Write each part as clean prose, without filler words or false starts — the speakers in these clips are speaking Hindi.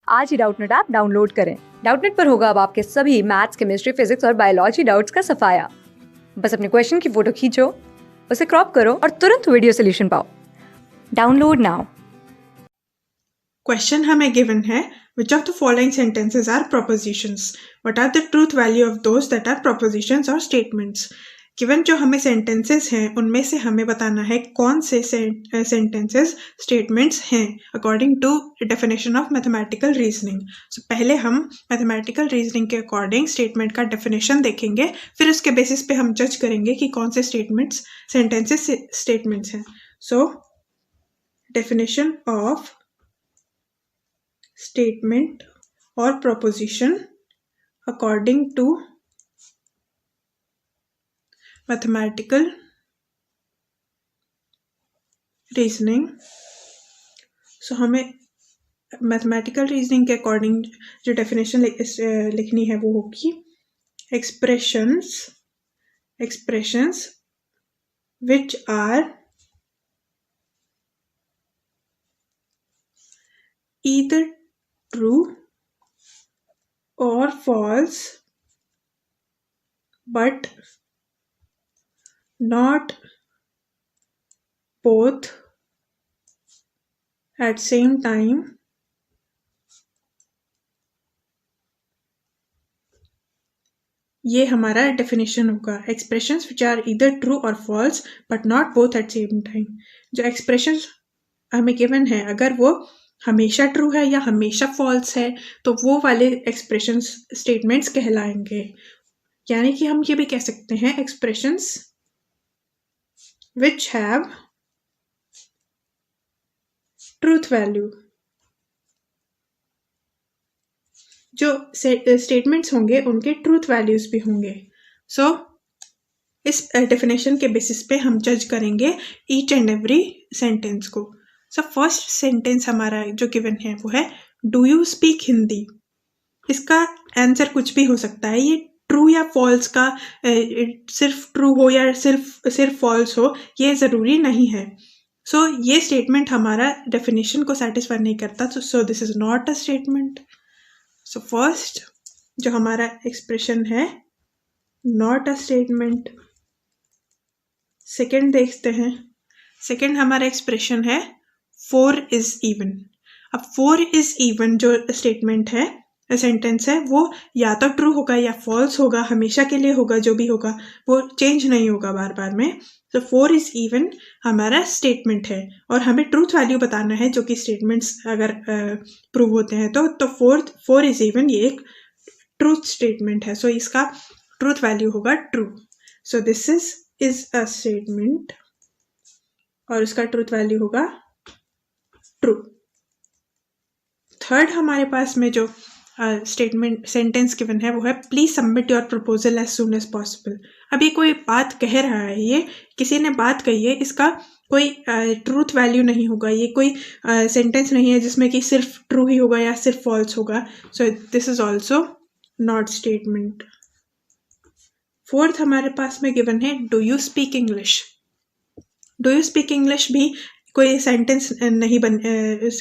आज ही डाउटनट ऐप डाउनलोड करें। डाउटनट पर होगा अब आपके सभी मैथ्स, केमिस्ट्री, फिजिक्स और बायोलॉजी डाउट्स का सफाया। बस अपने क्वेश्चन की फोटो खींचो, उसे क्रॉप करो और तुरंत वीडियो सोल्यूशन पाओ। Download now. क्वेश्चन हमें गिवन है, which of the following sentences are propositions? What are the truth value of those that are propositions or statements? Given जो हमें sentences हैं उनमें से हमें बताना है कौन से sentences statements हैं according to definition of mathematical reasoning. So पहले हम mathematical reasoning के according statement का definition देखेंगे, फिर उसके basis पे हम judge करेंगे कि कौन से sentences statements हैं. So definition of statement or proposition according to mathematical reasoning. So हमें mathematical reasoning के according जो definition लिखनी है वो होगी expressions which are either true or false but not both at same time, ये हमारा डेफिनेशन होगा. Expressions which are either true और false but not both at same time. जो एक्सप्रेशंस हमें गिवन है अगर वो हमेशा ट्रू है या हमेशा फॉल्स है तो वो वाले एक्सप्रेशंस स्टेटमेंट्स कहलाएंगे. यानी कि हम ये भी कह सकते हैं expressions which have truth value. जो स्टेटमेंट्स होंगे उनके ट्रूथ वैल्यूज भी होंगे. सो इस डेफिनेशन के बेसिस पे हम जज करेंगे ईच एंड एवरी सेंटेंस को. सो फर्स्ट सेंटेंस हमारा जो गिवन है वो है डू यू स्पीक हिंदी. इसका आंसर कुछ भी हो सकता है. ये ट्रू या फॉल्स का सिर्फ ट्रू हो या सिर्फ फॉल्स हो ये ज़रूरी नहीं है. सो ये स्टेटमेंट हमारा डेफिनेशन को सेटिस्फाई नहीं करता. So this is not a statement. So first जो हमारा एक्सप्रेशन है नॉट अ स्टेटमेंट. सेकेंड देखते हैं. सेकेंड हमारा एक्सप्रेशन है 4 is even. अब 4 is even जो स्टेटमेंट है सेंटेंस है वो या तो ट्रू होगा या फॉल्स होगा, हमेशा के लिए होगा, जो भी होगा वो चेंज नहीं होगा बार बार में. तो 4 is even हमारा स्टेटमेंट है और हमें ट्रूथ वैल्यू बताना है जो कि स्टेटमेंट्स अगर प्रूव होते हैं तो 4 is even ये एक ट्रूथ स्टेटमेंट है. सो इसका ट्रूथ वैल्यू होगा true. So this is a statement और इसका ट्रूथ वैल्यू होगा ट्रू. थर्ड हमारे पास में जो स्टेटमेंट सेंटेंस गिवन है वो है please submit your proposal as soon as possible. अब ये कोई बात कह रहा है, ये किसी ने बात कही है, इसका कोई ट्रूथ वैल्यू नहीं होगा. ये कोई सेंटेंस नहीं है जिसमें कि सिर्फ ट्रू ही होगा या सिर्फ फॉल्स होगा. So this is also not statement. Fourth हमारे पास में गिवन है do you speak English. Do you speak English भी कोई सेंटेंस नहीं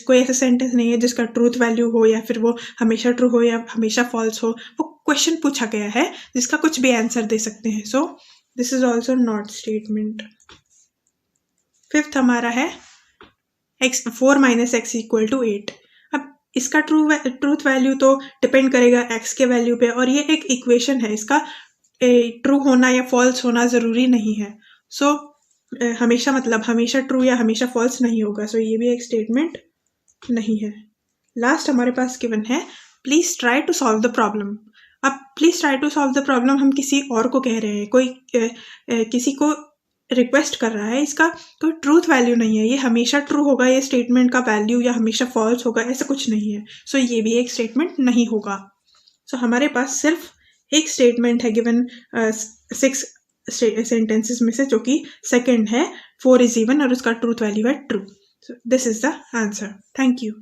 कोई ऐसा सेंटेंस नहीं है जिसका ट्रूथ वैल्यू हो या फिर वो हमेशा ट्रू हो या हमेशा फॉल्स हो. वो क्वेश्चन पूछा गया है जिसका कुछ भी आंसर दे सकते हैं. So this is also not statement. Fifth हमारा है 4 - x = 8. अब इसका ट्रूथ वैल्यू तो डिपेंड करेगा x के वैल्यू पे और ये एक इक्वेशन है. इसका ट्रू होना या फॉल्स होना ज़रूरी नहीं है. सो हमेशा मतलब हमेशा ट्रू या हमेशा फॉल्स नहीं होगा. सो ये भी एक स्टेटमेंट नहीं है. लास्ट हमारे पास गिवन है please try to solve the problem. अब please try to solve the problem हम किसी और को कह रहे हैं, कोई किसी को रिक्वेस्ट कर रहा है. इसका कोई ट्रूथ वैल्यू नहीं है. ये हमेशा ट्रू होगा ये स्टेटमेंट का वैल्यू या हमेशा फॉल्स होगा ऐसा कुछ नहीं है. सो ये भी एक स्टेटमेंट नहीं होगा. सो हमारे पास सिर्फ एक स्टेटमेंट है गिवन 6 सेंटेंसेस में से जो कि सेकंड है 4 is even और उसका ट्रूथ वैल्यू है true. So this is the answer. Thank you.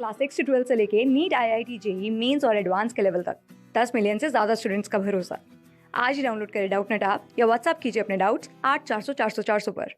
Class 6 से 12 से लेके नीट, IIT JEE मेंस और एडवांस के लेवल तक 10 मिलियन से ज़्यादा स्टूडेंट्स का भरोसा. आज ही डाउनलोड करें डाउटनट ऐप या व्हाट्सएप कीजिए अपने डाउट्स 8400 400 400 पर.